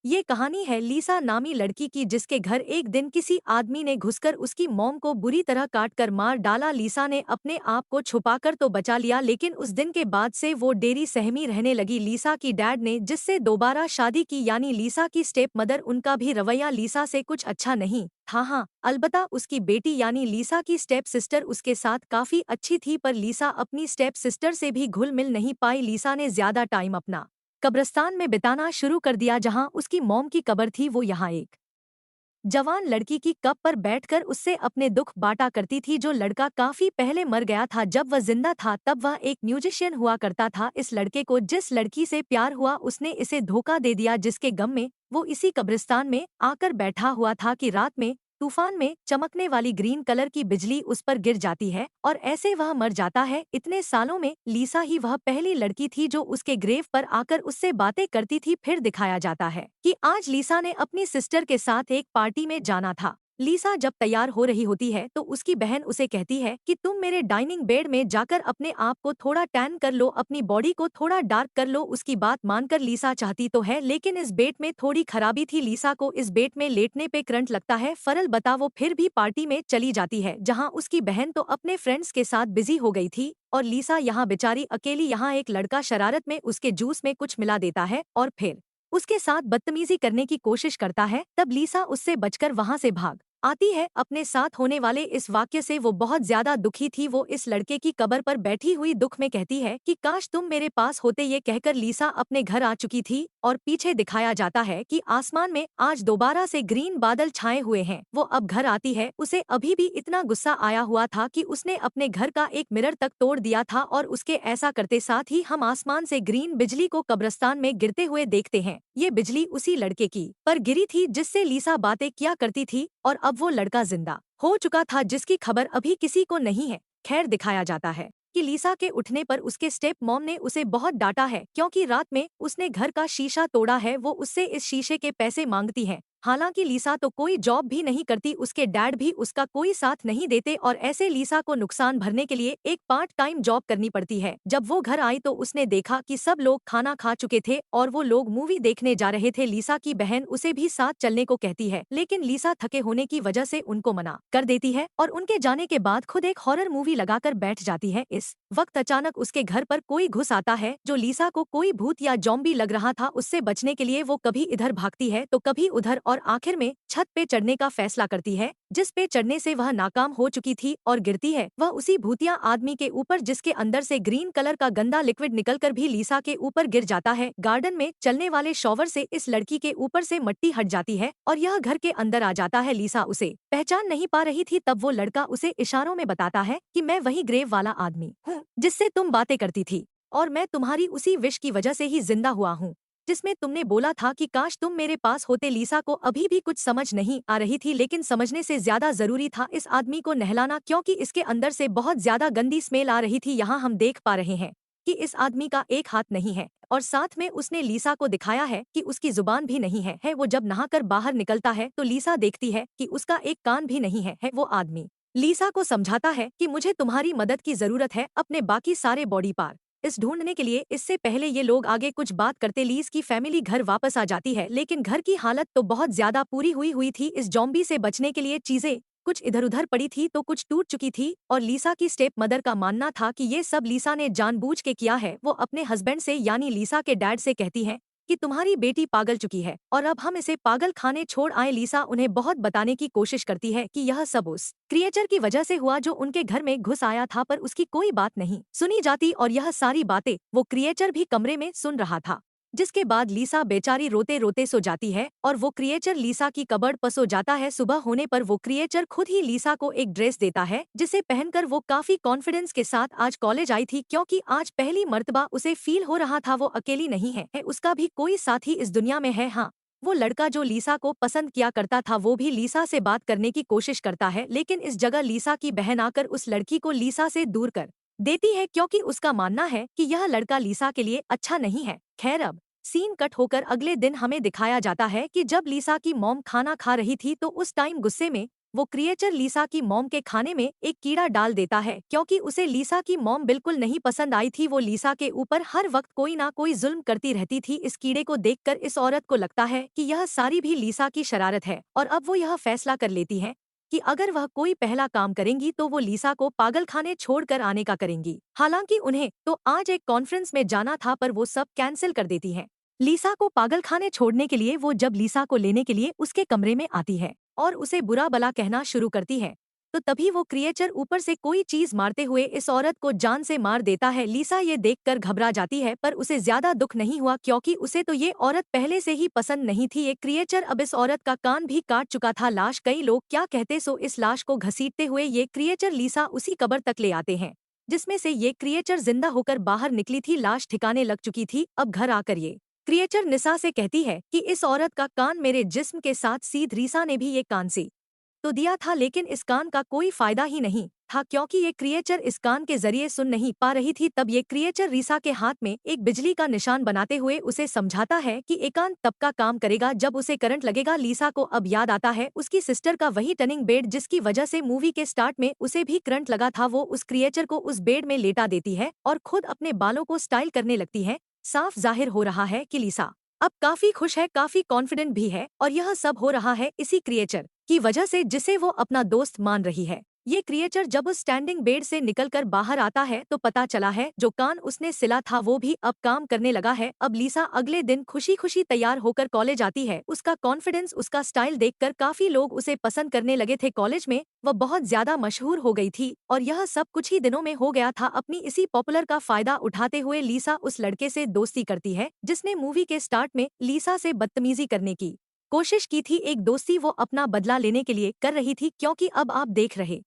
ये कहानी है लीसा नामी लड़की की जिसके घर एक दिन किसी आदमी ने घुसकर उसकी मॉम को बुरी तरह काट कर मार डाला। लीसा ने अपने आप को छुपाकर तो बचा लिया, लेकिन उस दिन के बाद से वो डेरी सहमी रहने लगी। लीसा की डैड ने जिससे दोबारा शादी की यानी लीसा की स्टेप मदर, उनका भी रवैया लीसा से कुछ अच्छा नहीं था। हाँ, अलबत्ता उसकी बेटी यानी लीसा की स्टेप सिस्टर उसके साथ काफी अच्छी थी, पर लीसा अपनी स्टेप सिस्टर से भी घुल मिल नहीं पाई। लीसा ने ज्यादा टाइम अपना कब्रिस्तान में बिताना शुरू कर दिया जहां उसकी मॉम की कब्र थी। वो यहाँ एक जवान लड़की की कप पर बैठकर उससे अपने दुख बांटा करती थी। जो लड़का काफी पहले मर गया था, जब वह जिंदा था तब वह एक म्यूजिशियन हुआ करता था। इस लड़के को जिस लड़की से प्यार हुआ उसने इसे धोखा दे दिया, जिसके गम में वो इसी कब्रिस्तान में आकर बैठा हुआ था कि रात में तूफान में चमकने वाली ग्रीन कलर की बिजली उस पर गिर जाती है और ऐसे वह मर जाता है। इतने सालों में लीसा ही वह पहली लड़की थी जो उसके ग्रेव पर आकर उससे बातें करती थी। फिर दिखाया जाता है कि आज लीसा ने अपनी सिस्टर के साथ एक पार्टी में जाना था। लीसा जब तैयार हो रही होती है तो उसकी बहन उसे कहती है कि तुम मेरे डाइनिंग बेड में जाकर अपने आप को थोड़ा टैन कर लो, अपनी बॉडी को थोड़ा डार्क कर लो। उसकी बात मानकर लीसा चाहती तो है, लेकिन इस बेड में थोड़ी खराबी थी। लीसा को इस बेड में लेटने पे करंट लगता है। फरल बता वो फिर भी पार्टी में चली जाती है जहाँ उसकी बहन तो अपने फ्रेंड्स के साथ बिजी हो गई थी और लीसा यहाँ बेचारी अकेली। यहाँ एक लड़का शरारत में उसके जूस में कुछ मिला देता है और फिर उसके साथ बदतमीजी करने की कोशिश करता है। तब लीसा उससे बचकर वहां से भाग आती है। अपने साथ होने वाले इस वाक्य से वो बहुत ज्यादा दुखी थी। वो इस लड़के की कब्र पर बैठी हुई दुख में कहती है कि काश तुम मेरे पास होते। ये कहकर लीसा अपने घर आ चुकी थी और पीछे दिखाया जाता है कि आसमान में आज दोबारा से ग्रीन बादल छाए हुए हैं। वो अब घर आती है। उसे अभी भी इतना गुस्सा आया हुआ था कि उसने अपने घर का एक मिरर तक तोड़ दिया था और उसके ऐसा करते साथ ही हम आसमान से ग्रीन बिजली को कब्रिस्तान में गिरते हुए देखते हैं। ये बिजली उसी लड़के की पर गिरी थी जिससे लीसा बातें किया करती थी और अब वो लड़का जिंदा हो चुका था जिसकी खबर अभी किसी को नहीं है। खैर, दिखाया जाता है कि लीसा के उठने पर उसके स्टेप मॉम ने उसे बहुत डांटा है क्योंकि रात में उसने घर का शीशा तोड़ा है। वो उससे इस शीशे के पैसे मांगती है। हालांकि लीसा तो कोई जॉब भी नहीं करती, उसके डैड भी उसका कोई साथ नहीं देते और ऐसे लीसा को नुकसान भरने के लिए एक पार्ट टाइम जॉब करनी पड़ती है। जब वो घर आई तो उसने देखा कि सब लोग खाना खा चुके थे और वो लोग मूवी देखने जा रहे थे। लीसा की बहन उसे भी साथ चलने को कहती है, लेकिन लीसा थके होने की वजह से उनको मना कर देती है और उनके जाने के बाद खुद एक हॉरर मूवी लगाकर बैठ जाती है। इस वक्त अचानक उसके घर पर कोई घुस आता है जो लीसा को कोई भूत या जॉम्बी लग रहा था। उससे बचने के लिए वो कभी इधर भागती है तो कभी उधर और आखिर में छत पे चढ़ने का फैसला करती है, जिस पे चढ़ने से वह नाकाम हो चुकी थी और गिरती है वह उसी भूतिया आदमी के ऊपर जिसके अंदर से ग्रीन कलर का गंदा लिक्विड निकलकर भी लीसा के ऊपर गिर जाता है। गार्डन में चलने वाले शॉवर से इस लड़की के ऊपर से मिट्टी हट जाती है और यह घर के अंदर आ जाता है। लीसा उसे पहचान नहीं पा रही थी। तब वो लड़का उसे इशारों में बताता है कि मैं वही ग्रेव वाला आदमी हूँ जिससे तुम बातें करती थी और मैं तुम्हारी उसी विश की वजह से ही जिंदा हुआ हूँ जिसमें तुमने बोला था कि काश तुम मेरे पास होते। लीसा को अभी भी कुछ समझ नहीं आ रही थी, लेकिन समझने से ज्यादा जरूरी था इस आदमी को नहलाना क्योंकि इसके अंदर से बहुत ज्यादा गंदी स्मेल आ रही थी। यहाँ हम देख पा रहे हैं कि इस आदमी का एक हाथ नहीं है और साथ में उसने लीसा को दिखाया है कि उसकी जुबान भी नहीं है। वो जब नहाकर बाहर निकलता है तो लीसा देखती है कि उसका एक कान भी नहीं है। वो आदमी लीसा को समझाता है कि मुझे तुम्हारी मदद की जरूरत है अपने बाकी सारे बॉडी पार्ट इस ढूंढने के लिए। इससे पहले ये लोग आगे कुछ बात करते लीज की फैमिली घर वापस आ जाती है, लेकिन घर की हालत तो बहुत ज्यादा पूरी हुई थी। इस जॉम्बी से बचने के लिए चीजें कुछ इधर उधर पड़ी थी तो कुछ टूट चुकी थी और लीसा की स्टेप मदर का मानना था कि ये सब लीसा ने जानबूझ के किया है। वो अपने हस्बैंड से यानी लीसा के डैड से कहती है कि तुम्हारी बेटी पागल चुकी है और अब हम इसे पागल खाने छोड़ आए। लीसा उन्हें बहुत बताने की कोशिश करती है कि यह सब उस क्रिएचर की वजह से हुआ जो उनके घर में घुस आया था, पर उसकी कोई बात नहीं सुनी जाती और यह सारी बातें वो क्रिएचर भी कमरे में सुन रहा था। जिसके बाद लीसा बेचारी रोते रोते सो जाती है और वो क्रिएचर लीसा की कबर्ड पर सो जाता है। सुबह होने पर वो क्रिएचर खुद ही लीसा को एक ड्रेस देता है जिसे पहनकर वो काफी कॉन्फिडेंस के साथ आज कॉलेज आई थी क्योंकि आज पहली मर्तबा उसे फील हो रहा था वो अकेली नहीं है, उसका भी कोई साथी इस दुनिया में है। हाँ, वो लड़का जो लीसा को पसंद किया करता था वो भी लीसा से बात करने की कोशिश करता है, लेकिन इस जगह लीसा की बहन आकर उस लड़की को लीसा से दूर कर देती है क्योंकि उसका मानना है कि यह लड़का लीसा के लिए अच्छा नहीं है। खैर, अब सीन कट होकर अगले दिन हमें दिखाया जाता है कि जब लीसा की मॉम खाना खा रही थी तो उस टाइम गुस्से में वो क्रिएचर लीसा की मॉम के खाने में एक कीड़ा डाल देता है क्योंकि उसे लीसा की मॉम बिल्कुल नहीं पसंद आई थी। वो लीसा के ऊपर हर वक्त कोई ना कोई जुल्म करती रहती थी। इस कीड़े को देखकर इस औरत को लगता है कि यह सारी भी लीसा की शरारत है और अब वो यह फैसला कर लेती है कि अगर वह कोई पहला काम करेंगी तो वो लीसा को पागलखाने छोड़कर आने का करेंगी। हालांकि उन्हें तो आज एक कॉन्फ्रेंस में जाना था पर वो सब कैंसिल कर देती है। लीसा को पागलखाने छोड़ने के लिए वो जब लीसा को लेने के लिए उसके कमरे में आती है और उसे बुरा भला कहना शुरू करती है, तो तभी वो क्रिएचर ऊपर से कोई चीज मारते हुए इस औरत को जान से मार देता है। लीसा ये देखकर घबरा जाती है पर उसे ज्यादा दुख नहीं हुआ क्योंकि उसे तो ये औरत पहले से ही पसंद नहीं थी। ये क्रिएचर अब इस औरत का कान भी काट चुका था। लाश कई लोग क्या कहते सो इस लाश को घसीटते हुए ये क्रिएचर लीसा उसी कब्र तक ले आते हैं जिसमें से ये क्रिएचर जिंदा होकर बाहर निकली थी। लाश ठिकाने लग चुकी थी। अब घर आकर ये क्रिएचर निसा से कहती है कि इस औरत का कान मेरे जिस्म के साथ सीध रीसा ने भी ये कान सी तो दिया था, लेकिन इस कान का कोई फायदा ही नहीं था क्योंकि ये क्रिएचर इस कान के जरिए सुन नहीं पा रही थी। तब ये क्रिएचर रीसा के हाथ में एक बिजली का निशान बनाते हुए उसे समझाता है कि एकांत तब का काम करेगा जब उसे करंट लगेगा। लीसा को अब याद आता है उसकी सिस्टर का वही टर्निंग बेड जिसकी वजह से मूवी के स्टार्ट में उसे भी करंट लगा था। वो उस क्रिएचर को उस बेड में लेटा देती है और खुद अपने बालों को स्टाइल करने लगती है। साफ जाहिर हो रहा है कि लीसा अब काफी खुश है, काफी कॉन्फिडेंट भी है और यह सब हो रहा है इसी क्रिएचर की वजह से जिसे वो अपना दोस्त मान रही है। ये क्रिएचर जब उस स्टैंडिंग बेड से निकलकर बाहर आता है तो पता चला है जो कान उसने सिला था वो भी अब काम करने लगा है। अब लीसा अगले दिन खुशी खुशी तैयार होकर कॉलेज आती है। उसका कॉन्फिडेंस, उसका स्टाइल देखकर काफी लोग उसे पसंद करने लगे थे। कॉलेज में वह बहुत ज्यादा मशहूर हो गई थी और यह सब कुछ ही दिनों में हो गया था। अपनी इसी पॉपुलर का फायदा उठाते हुए लीसा उस लड़के से दोस्ती करती है जिसने मूवी के स्टार्ट में लीसा से बदतमीजी करने की कोशिश की थी। एक दोस्ती वो अपना बदला लेने के लिए कर रही थी क्योंकि अब आप देख रहे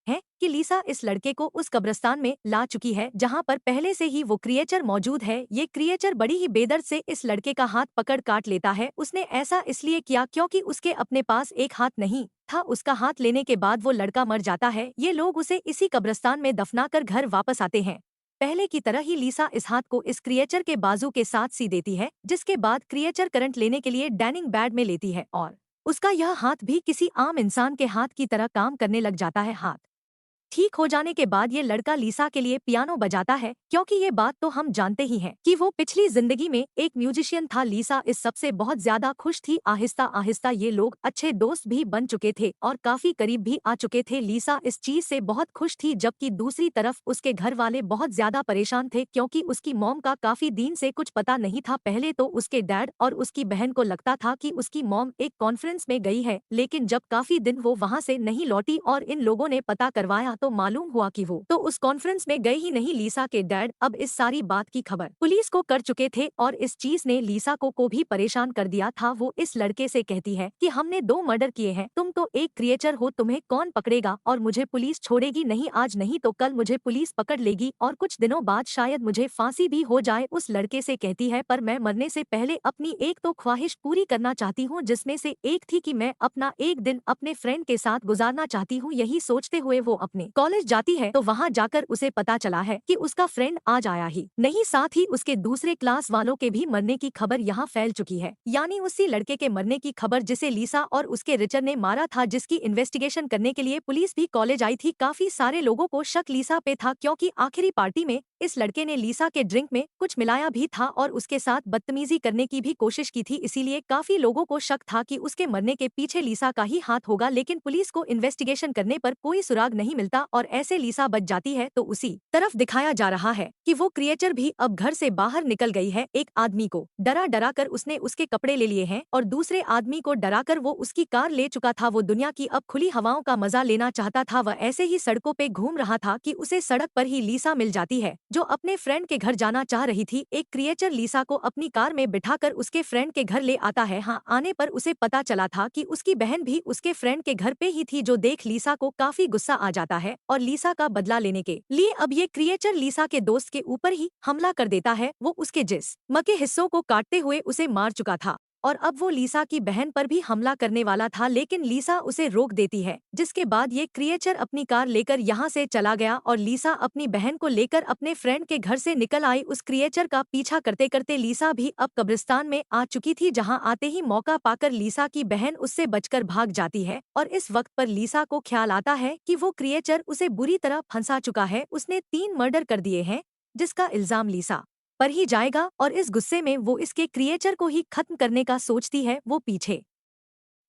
हैं कि लीसा इस लड़के को उस कब्रिस्तान में ला चुकी है जहां पर पहले से ही वो क्रिएचर मौजूद है। ये क्रिएचर बड़ी ही बेदर्द से इस लड़के का हाथ पकड़ काट लेता है। उसने ऐसा इसलिए किया क्योंकि उसके अपने पास एक हाथ नहीं था। उसका हाथ लेने के बाद वो लड़का मर जाता है। ये लोग उसे इसी कब्रिस्तान में दफनाकर घर वापस आते हैं। पहले की तरह ही लीसा इस हाथ को इस क्रिएचर के बाजू के साथ सी देती है जिसके बाद क्रिएचर करंट लेने के लिए डैनिंग बेड में लेती है और उसका यह हाथ भी किसी आम इंसान के हाथ की तरह काम करने लग जाता है। हाथ ठीक हो जाने के बाद ये लड़का लीसा के लिए पियानो बजाता है क्योंकि ये बात तो हम जानते ही हैं कि वो पिछली जिंदगी में एक म्यूजिशियन था। लीसा इस सबसे बहुत ज्यादा खुश थी। आहिस्ता आहिस्ता ये लोग अच्छे दोस्त भी बन चुके थे और काफी करीब भी आ चुके थे। लीसा इस चीज से बहुत खुश थी जबकि दूसरी तरफ उसके घर वाले बहुत ज्यादा परेशान थे क्योंकि उसकी मॉम का काफी दिन से कुछ पता नहीं था। पहले तो उसके डैड और उसकी बहन को लगता था कि उसकी मॉम एक कॉन्फ्रेंस में गई है, लेकिन जब काफी दिन वो वहाँ से नहीं लौटी और इन लोगों ने पता करवाया तो मालूम हुआ कि वो तो उस कॉन्फ्रेंस में गए ही नहीं। लीसा के डैड अब इस सारी बात की खबर पुलिस को कर चुके थे और इस चीज ने लीसा को भी परेशान कर दिया था। वो इस लड़के से कहती है कि हमने 2 मर्डर किए हैं, तुम तो एक क्रिएचर हो, तुम्हें कौन पकड़ेगा और मुझे पुलिस छोड़ेगी नहीं, आज नहीं तो कल मुझे पुलिस पकड़ लेगी और कुछ दिनों बाद शायद मुझे फांसी भी हो जाए। उस लड़के से कहती है पर मैं मरने से पहले अपनी एक तो ख्वाहिश पूरी करना चाहती हूँ जिसमें से एक थी कि मैं अपना एक दिन अपने फ्रेंड के साथ गुजारना चाहती हूँ। यही सोचते हुए वो अपने कॉलेज जाती है तो वहाँ जाकर उसे पता चला है कि उसका फ्रेंड आज आया ही नहीं, साथ ही उसके दूसरे क्लास वालों के भी मरने की खबर यहाँ फैल चुकी है। यानी उसी लड़के के मरने की खबर जिसे लीसा और उसके रिचर ने मारा था, जिसकी इन्वेस्टिगेशन करने के लिए पुलिस भी कॉलेज आई थी। काफी सारे लोगों को शक लीसा पे था क्योंकि आखिरी पार्टी में इस लड़के ने लीसा के ड्रिंक में कुछ मिलाया भी था और उसके साथ बदतमीजी करने की भी कोशिश की थी। इसीलिए काफी लोगों को शक था कि उसके मरने के पीछे लीसा का ही हाथ होगा, लेकिन पुलिस को इन्वेस्टिगेशन करने पर कोई सुराग नहीं मिलता और ऐसे लीसा बच जाती है। तो उसी तरफ दिखाया जा रहा है कि वो क्रिएचर भी अब घर से बाहर निकल गई है। एक आदमी को डरा डरा कर उसने उसके कपड़े ले लिए हैं और दूसरे आदमी को डरा कर वो उसकी कार ले चुका था। वो दुनिया की अब खुली हवाओं का मजा लेना चाहता था। वह ऐसे ही सड़कों पे घूम रहा था कि उसे सड़क पर ही लीसा मिल जाती है जो अपने फ्रेंड के घर जाना चाह रही थी। एक क्रिएचर लीसा को अपनी कार में बिठाकर उसके फ्रेंड के घर ले आता है। हाँ, आने पर उसे पता चला था कि उसकी बहन भी उसके फ्रेंड के घर पे ही थी, जो देख लीसा को काफी गुस्सा आ जाता है और लीसा का बदला लेने के लिए अब ये क्रिएचर लीसा के दोस्त के ऊपर ही हमला कर देता है। वो उसके जिस्म के हिस्सों को काटते हुए उसे मार चुका था। और अब वो लीसा की बहन पर भी हमला करने वाला था, लेकिन लीसा उसे रोक देती है। जिसके बाद ये क्रिएचर अपनी कार लेकर यहाँ से चला गया और लीसा अपनी बहन को लेकर अपने फ्रेंड के घर से निकल आई। उस क्रिएचर का पीछा करते करते लीसा भी अब कब्रिस्तान में आ चुकी थी, जहाँ आते ही मौका पाकर लीसा की बहन उससे बचकर भाग जाती है। और इस वक्त पर लीसा को ख्याल आता है कि वो क्रिएचर उसे बुरी तरह फंसा चुका है। उसने 3 मर्डर कर दिए हैं, जिसका इल्जाम लीसा पर ही जाएगा और इस गुस्से में वो इसके क्रिएचर को ही खत्म करने का सोचती है। वो पीछे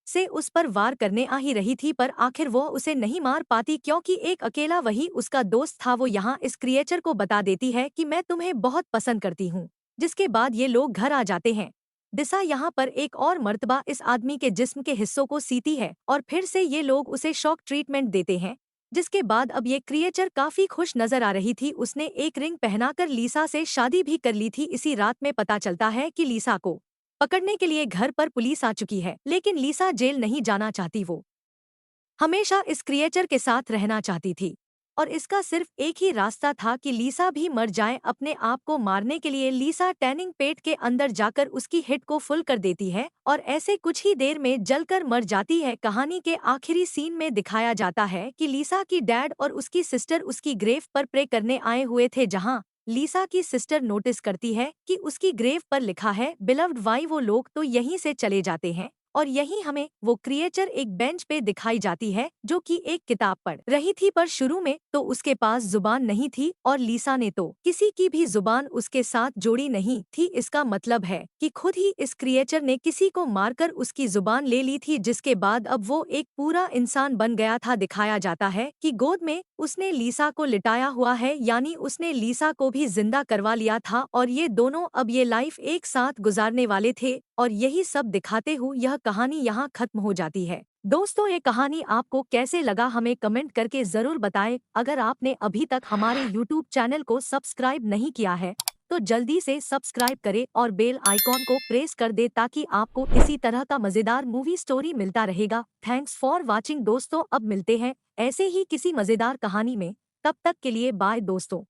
से उस पर वार करने आ ही रही थी, पर आखिर वो उसे नहीं मार पाती क्योंकि एक अकेला वही उसका दोस्त था। वो यहाँ इस क्रिएचर को बता देती है कि मैं तुम्हें बहुत पसंद करती हूँ। जिसके बाद ये लोग घर आ जाते हैं। दिशा यहाँ पर एक और मर्तबा इस आदमी के जिस्म के हिस्सों को सीती है और फिर से ये लोग उसे शॉक ट्रीटमेंट देते हैं। जिसके बाद अब ये क्रिएचर काफी खुश नजर आ रही थी। उसने एक रिंग पहनाकर लीसा से शादी भी कर ली थी। इसी रात में पता चलता है कि लीसा को पकड़ने के लिए घर पर पुलिस आ चुकी है, लेकिन लीसा जेल नहीं जाना चाहती। वो हमेशा इस क्रिएचर के साथ रहना चाहती थी और इसका सिर्फ एक ही रास्ता था कि लीसा भी मर जाए। अपने आप को मारने के लिए लीसा टैनिंग पेट के अंदर जाकर उसकी हिट को फुल कर देती है और ऐसे कुछ ही देर में जलकर मर जाती है। कहानी के आखिरी सीन में दिखाया जाता है कि लीसा की डैड और उसकी सिस्टर उसकी ग्रेव पर प्रे करने आए हुए थे, जहाँ लीसा की सिस्टर नोटिस करती है कि उसकी ग्रेव पर लिखा है बिलव्ड वाई। वो लोग तो यहीं से चले जाते हैं और यहीं हमें वो क्रिएचर एक बेंच पे दिखाई जाती है जो कि एक किताब पढ़ रही थी, पर शुरू में तो उसके पास जुबान नहीं थी और लीसा ने तो किसी की भी जुबान उसके साथ जोड़ी नहीं थी। इसका मतलब है कि खुद ही इस क्रिएचर ने किसी को मारकर उसकी जुबान ले ली थी, जिसके बाद अब वो एक पूरा इंसान बन गया था। दिखाया जाता है कि गोद में उसने लीसा को लिटाया हुआ है, यानी उसने लीसा को भी जिंदा करवा लिया था और ये दोनों अब ये लाइफ एक साथ गुजारने वाले थे। और यही सब दिखाते हुए यह कहानी यहाँ खत्म हो जाती है। दोस्तों, ये कहानी आपको कैसे लगा हमें कमेंट करके जरूर बताएं। अगर आपने अभी तक हमारे YouTube चैनल को सब्सक्राइब नहीं किया है तो जल्दी से सब्सक्राइब करें और बेल आइकॉन को प्रेस कर दे ताकि आपको इसी तरह का मजेदार मूवी स्टोरी मिलता रहेगा। थैंक्स फॉर वॉचिंग दोस्तों। अब मिलते हैं ऐसे ही किसी मजेदार कहानी में। तब तक के लिए बाय दोस्तों।